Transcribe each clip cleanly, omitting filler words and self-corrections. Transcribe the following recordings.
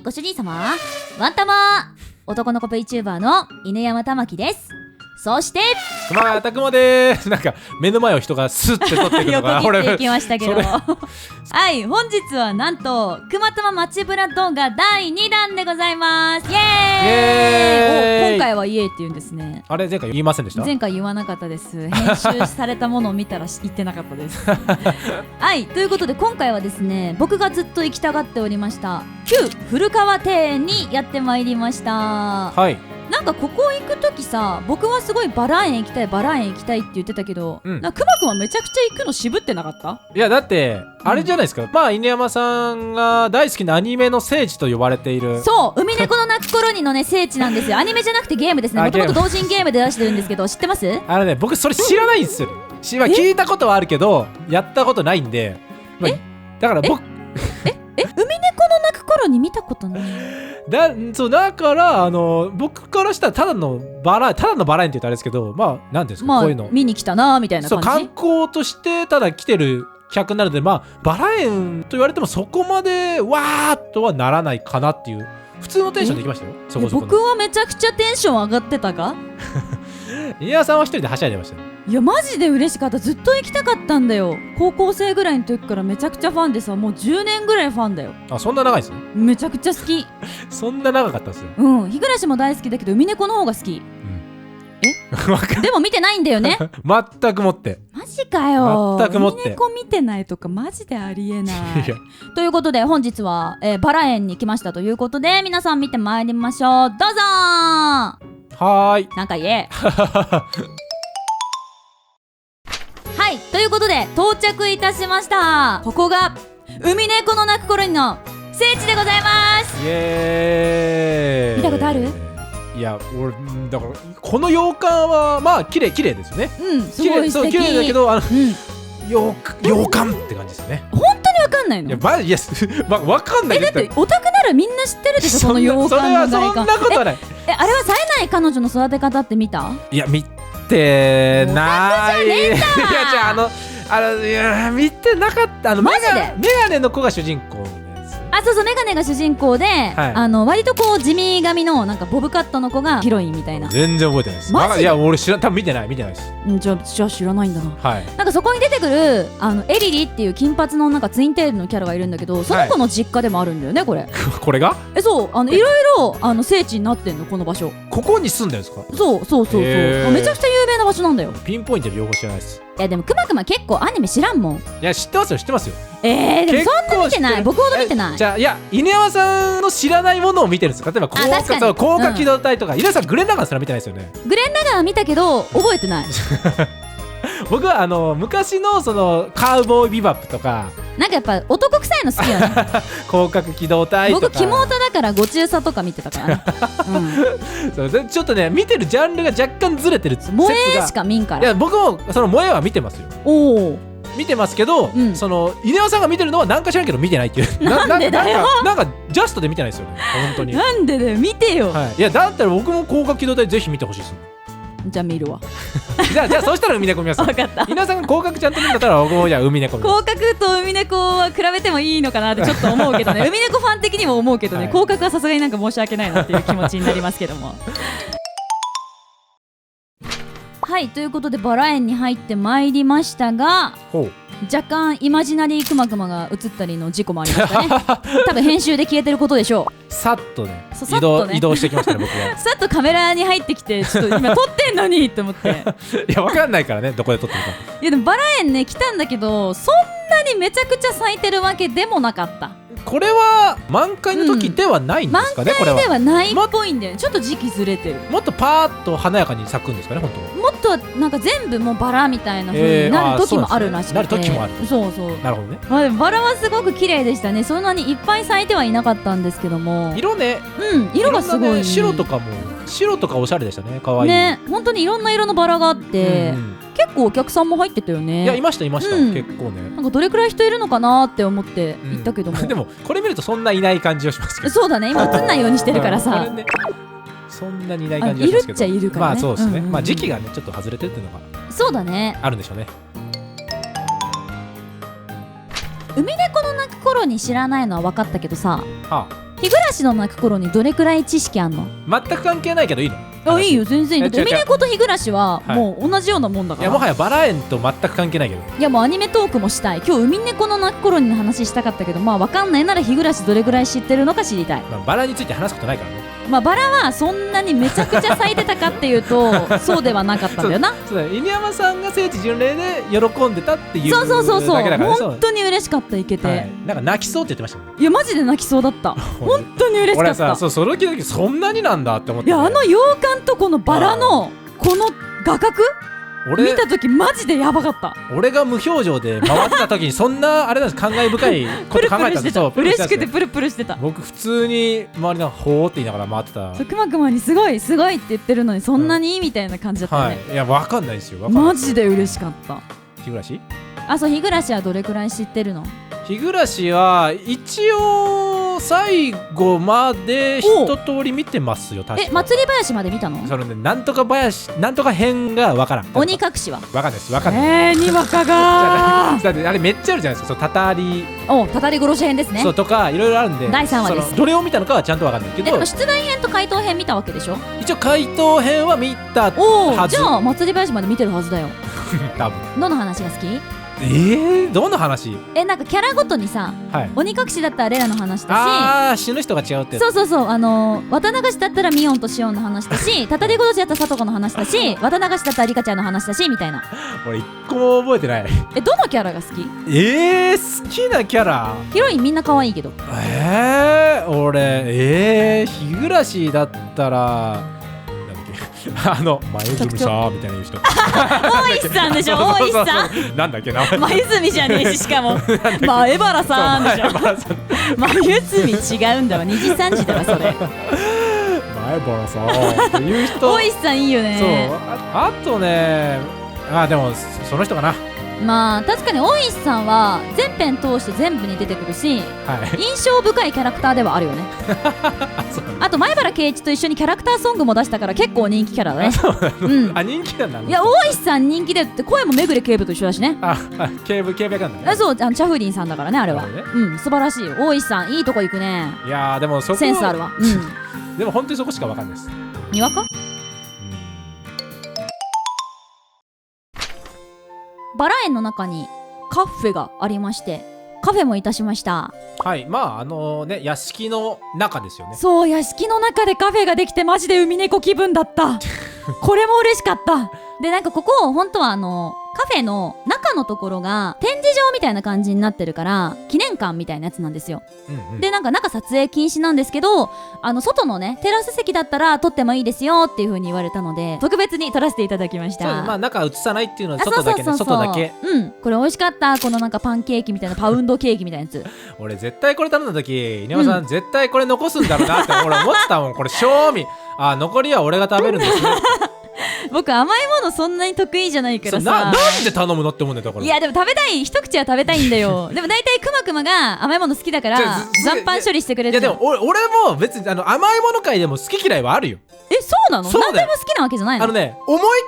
ご主人様、ワンタマ男の子 VTuber の犬山玉木です。そして熊谷拓馬でーす。なんか目の前を人がスッて撮っていくのが横切っていきましたけどはい、本日はなんとくまたま街ブラ動画第2弾でございます。イエーイ。お、今回はイエーイって言うんですね。あれ前回言いませんでした？前回言わなかったです。編集されたものを見たら言ってなかったですはい、ということで今回はですね、僕がずっと行きたがっておりました旧古川庭園にやってまいりました。はい。なんかここ行くときさ、僕はすごいバラ園行きたいバラ園行きたいって言ってたけど、なんかくまくまめちゃくちゃ行くの渋ってなかった？いやだってあれじゃないですか、まあ犬山さんが大好きなアニメの聖地と呼ばれている、そう、海猫の泣く頃にのね聖地なんですよ。アニメじゃなくてゲームですね。もともと同人ゲームで出してるんですけど、知ってます？あれね、僕それ知らないんですよ。聞いたことはあるけどやったことないんで、まあ、だから僕海猫の泣く頃に見たことない。そうだから僕からしたらただのバラ園って言うとあれですけど、まあなんですか、まあ、こういうの見に来たなみたいな感じ。そう、観光としてただ来てる客なので、まあバラ園と言われてもそこまでわーっとはならないかなっていう普通のテンションで行きましたよ。そこそこの。僕はめちゃくちゃテンション上がってたか犬山さんは一人ではしゃいでましたよ。いやマジで嬉しかった。ずっと行きたかったんだよ。高校生ぐらいの時からめちゃくちゃファンでさ、もう10年ぐらいファンだよ。あ、そんな長いですね。めちゃくちゃ好きそんな長かったですよ。うん、日暮も大好きだけど海猫の方が好き。でも見てないんだよね全くもってマジかよ。全くもって海猫見てないとかマジでありえないということで本日は、バラ園に来ましたということで、皆さん見てまいりましょう。どうぞー。はーい。なんか言えはい、ということで到着いたしました。ここが海猫の泣く頃にの聖地でございます。イエーイ。見たことある？いや俺だからこの洋館はまあ綺麗ですよね。うん、すごい素敵。綺麗だけど洋館って感じですね。本当にわかんないの？いやわかんない。だってオタクならみんな知ってるでしょ、その洋館の外観。そんなことはない。あれは冴えない彼女の育て方って見た？いや見てない。オタクじゃねえんだ。いやじゃいや見てなかった。マジでメガネの子が主人公のやつ。あ、そうそう、メガネが主人公で、割とこう地味髪のなんかボブカットの子がヒロインみたいな。全然覚えてないです。マジで？いや俺多分見てないです。じゃあ知らないんだな。はい。なんかそこに出てくるエリリっていう金髪のなんかツインテールのキャラがいるんだけど、その子の実家でもあるんだよね、これ。これが？そう、いろいろ聖地になってんの、この場所。ここに住んでるんですか？そう。めちゃくちゃ有名な場所なんだよ。ピンポイントで情報知らないです。いやでもくま結構アニメ知らんもん。いや知ってますよ。でもそんな見てない。僕ほど見てない。じゃあいや犬山さんの知らないものを見てるんです。例えば高架機動隊とか、犬山さんグレン・ラガンすら見てないですよね。グレン・ラガンは見たけど覚えてない僕は昔のそのカウボーイビバップとか、なんかやっぱ男臭いの好きよね広角機動隊とか。僕キモオタだからご中佐とか見てたからねそうちょっとね見てるジャンルが若干ずれてる説が。萌えしか見んから。いや僕もその萌えは見てますよ。見てますけど、その犬山さんが見てるのは何か知らんけど見てないっていう。なんでだよ。なんかジャストで見てないですよね本当に。なんでだよ、見てよ。いやだったら僕も広角機動隊ぜひ見てほしいです。じゃあ見るわじゃあそうしたら海猫見ます。分かった。犬山さんが広角ちゃんと見るんだったら僕もじゃあ海猫見ます。広角と海猫は比べてもいいのかなってちょっと思うけどね海猫ファン的にも思うけどね、広角はさすがになんか申し訳ないなっていう気持ちになりますけどもはい、ということでバラ園に入ってまいりましたが、若干イマジナリークマが映ったりの事故もありましたね多分編集で消えてることでしょう。さっとね移動してきましたね僕はさっとカメラに入ってきて、ちょっと今撮ってんのにって思っていや分かんないからね、どこで撮ってるか。いやでもバラ園ね来たんだけど、そんなにめちゃくちゃ咲いてるわけでもなかった。これは満開の時ではないんですかね。満開ではないっぽいんだよね。ちょっと時期ずれてる。もっとパーッと華やかに咲くんですかね本当は。もっとなんか全部もうバラみたいな風になる時もあるらしくて、なる時もある。そうなるほどね。でもバラはすごく綺麗でしたね。そんなにいっぱい咲いてはいなかったんですけども、色ね、色がすごい、白とかおしゃれでしたね。可愛いね。本当にいろんな色のバラがあって、結構お客さんも入ってたよね。いやいました、結構ね。なんかどれくらい人いるのかなって思って行ったけども、でもこれ見るとそんないない感じがしますけど。そうだね、今映んないようにしてるからさそんなにいない感じがしますけど。いるっちゃいるからね。まあそうですね。まあ時期がねちょっと外れてるっていうのがそうだね、あるんでしょうね。海猫の鳴く頃に知らないのは分かったけどさ、日暮らしの泣く頃にどれくらい知識あんの？全く関係ないけどいいの？あ、いいよ全然いい。だって違う違う海猫と日暮らしははいもう同じようなもんだから。いやもはやバラ園と全く関係ないけど。いやもうアニメトークもしたい。今日海猫の泣く頃にの話したかったけど、まあわかんないなら日暮らしどれくらい知ってるのか知りたい。まあ、バラについて話すことないからね。まあバラはそんなにめちゃくちゃ咲いてたかっていうとそうではなかったんだよな。そうだね、犬山さんが聖地巡礼で喜んでたっていうそうそうそうそう、だけだからね。本当に嬉しかった。いけて、はい、なんか泣きそうって言ってましたもんね。いやマジで泣きそうだった本当に嬉しかった。俺さ、それを聞いた時そんなになんだって思って、ね、いや洋館とこのバラのこの画角見た時マジでやばかった。俺が無表情で回ってた時にそんなあれなんです、感慨深いこと考えたんですよ。嬉しくてプルプルしてた。僕普通に周りのほーって言いながら回ってた。くまくまにすごいすごいって言ってるのにそんなに、みたいな感じだったよね。はい、いやわかんないですよ。マジで嬉しかった。日暮らし？あ、そう、日暮らしはどれくらい知ってるの？日暮らしは一応最後まで一通り見てますよ。確か祭り林まで見たの？そのね、なんとか林なんとか編がわからん。鬼隠しはわかんないです。わかんない。にわかがだってあれめっちゃあるじゃないですか。そうたたり、たたり殺し編ですね。そうとかいろいろあるんで、第3話です。どれを見たのかはちゃんとわかんないけど、でも出題編と回答編見たわけでしょ？一応回答編は見たはず。じゃあ祭り林まで見てるはずだよ多分。どの話が好き？どの話？なんかキャラごとにさ、はい、鬼隠しだったらレラの話だし、あー死ぬ人が違うってやつ。そうそうそう、綿流しだったらミオンとシオンの話だし、たたり殺しだったらさとこの話だし、綿流しだったらリカちゃんの話だしみたいな。俺一個も覚えてない。どのキャラが好き？好きなキャラ？ヒロインみんな可愛いけど。俺日暮らしだったら前泉さんみたいな言う人大石さんでしょ。大石さんなんだっけ、名前前泉じゃねえし、しかも前原さんでしょ。前泉違うんだわ、2時3時だわそれ。前原さんっていう人大石さんいいよね。そう、あとね、でもその人かな。まあ確かに大石さんは全編通して全部に出てくるし、印象深いキャラクターではあるよね。あと前原圭一と一緒にキャラクターソングも出したから結構人気キャラだね。人気なんだ。いや大石さん人気でって声もめぐれ警部と一緒だしね。警部役なんだね。そう、チャフリンさんだからねあれは。素晴らしいよ大石さん、いいとこ行くね。いやでもそこセンスあるわ。でも本当にそこしかわかんないです。にわか？バラ園の中にカフェがありまして、カフェもいたしました。はい、まあ屋敷の中ですよね。そう、屋敷の中でカフェができてマジで海猫気分だったこれも嬉しかった。でなんかここ本当はカフェの中のところが展示場みたいな感じになってるから記念館みたいなやつなんですよ。でなんか中撮影禁止なんですけど、外のねテラス席だったら撮ってもいいですよっていう風に言われたので特別に撮らせていただきました。まあ中映さないっていうのは外だけね。外だけ。これ美味しかった。このなんかパンケーキみたいなパウンドケーキみたいなやつ俺絶対これ頼んだ時稲山さん、絶対これ残すんだろうなって俺思ってたもん。これ賞味残りは俺が食べるんですね僕甘いものそんなに得意じゃないからさ。なんで頼むのって思うんだよ。だからいやでも食べたい、一口は食べたいんだよでも大体くまくまが甘いもの好きだから残飯処理してくれる。いやでも俺も別に甘いもの界でも好き嫌いはあるよ。そうなの？何でも好きなわけじゃないの？重い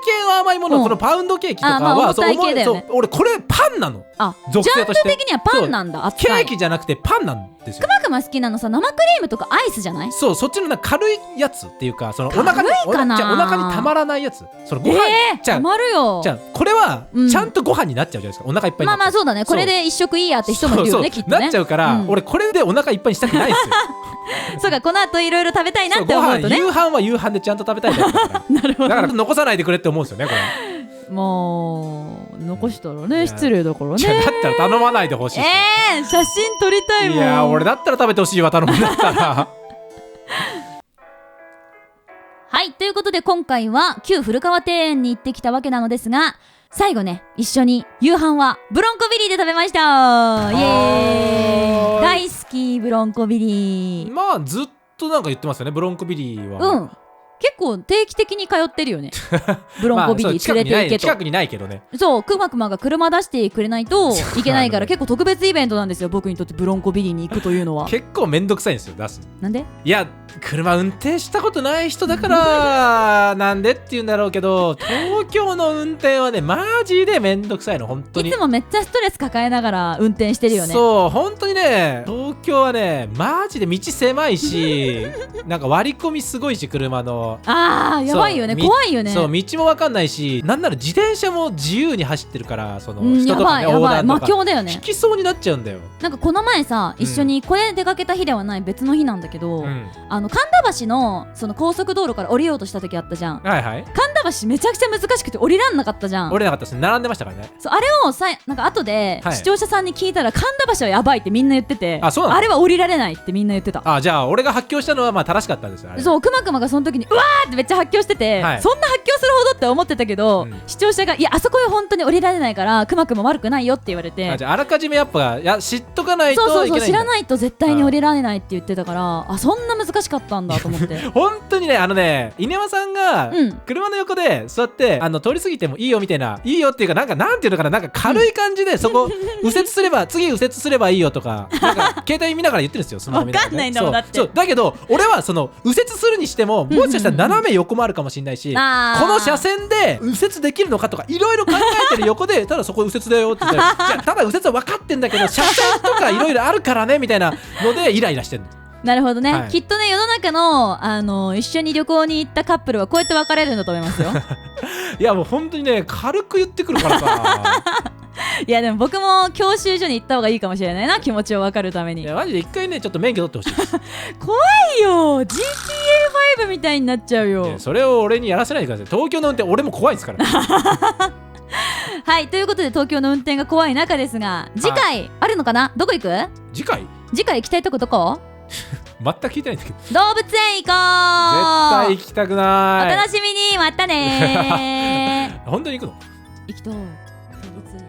系の甘いもの、このパウンドケーキとかは重たい系だよね。俺これパンなの。ジャンル的にはパンなんだ。ケーキじゃなくてパンなんですよ。くまくま好きなのさ、生クリームとかアイスじゃない？そっちの軽いやつっていうか、お腹にたまらないやつ。ご飯たまるよ。じゃあこれはちゃんとご飯になっちゃうじゃないですか。お腹いっぱいになっちゃう。まあそうだね。これで一食いいやって人もいるよね、きっとね。なっちゃうから、俺これでお腹いっぱいにしたくないですよそうか、この後いろいろ食べたいなって思うとね。夕飯は夕飯でちゃんと食べたいからなるほど。だから残さないでくれって思うんですよね、これ。もう残したらね失礼だからね。だったら頼まないでほしい。写真撮りたいもん。いや俺だったら食べてほしいわ、頼むんだったらはい、ということで今回は旧古川庭園に行ってきたわけなのですが、最後ね一緒に夕飯はブロンコビリーで食べました。イエーイ、大好きブロンコビリー。まあずっとなんか言ってますよね、ブロンコビリーは。結構定期的に通ってるよねブロンコビリー連れて行けと。近くにないけどね。そう、くまくまが車出してくれないといけないから結構特別イベントなんですよ、僕にとってブロンコビリーに行くというのは。結構めんどくさいんですよ、出す。なんで？いや車運転したことない人だからなんでって言うんだろうけど、東京の運転はねマジでめんどくさいの本当に。いつもめっちゃストレス抱えながら運転してるよね。そう本当にね、東京はねマジで道狭いしなんか割り込みすごいし車の。やばいよね、怖いよね。そう道も分かんないし、なんなら自転車も自由に走ってるから、その人とかね、やばい横断とか魔境だよね。引きそうになっちゃうんだよ。なんかこの前さ、一緒にこれ出かけた日ではない別の日なんだけど、神田橋のその高速道路から降りようとした時あったじゃん。はいはい。神田橋めちゃくちゃ難しくて降りらんなかったじゃん。降りなかったですね、並んでましたからね。そうあれをなんか後ではい視聴者さんに聞いたら、神田橋はやばいってみんな言ってて、あ、そうなの？あれは降りられないってみんな言ってた。あ、じゃあ俺が発狂したのはまあ正しかったんですよ。あれそうくまくまがその時にうわーってめっちゃ発狂してて、はいそんな発狂するほどって思ってたけど、視聴者がいやあそこは本当に降りられないからくまくま悪くないよって言われて、じゃああらかじめやっぱ知っとかないとそうそうそう、いけないんだ。知らないと絶対に降りられないって言ってたから、あそんな難しかったんだと思って本当にね、稲山さんがうん車の横で座って通り過ぎてもいいよみたいな、いいよっていうか、なんていうのかな、なんか軽い感じでそこ右折すれば次右折すればいいよとか、なんか携帯見ながら言ってるんですよ、スマホ見ながらね。わかんないんだもんだってそうだけど俺はその右折するにしても、もしかしたら斜め横もあるかもしれないし、この車線で右折できるのかとかいろいろ考えてる横で、ただそこ右折だよって言ったらじゃあただ右折は分かってんだけど車線とかいろいろあるからねみたいなのでイライラしてるの。なるほどね、はいきっとね世の中の、一緒に旅行に行ったカップルはこうやって別れるんだと思いますよいやもう本当にね軽く言ってくるからさいやでも僕も教習所に行った方がいいかもしれないな、気持ちを分かるために。いやマジで一回ねちょっと免許取ってほしいです。怖いよ GTA5 みたいになっちゃうよ。それを俺にやらせないでください。東京の運転俺も怖いですからはいということで東京の運転が怖い中ですが、次回あるのかな、どこ行く？次回次回行きたいとこどこ？全く聞いてないんだけど絶動物園行こう。対行きたくおない。楽しみに、またね本当に行くの？行きとう動物園。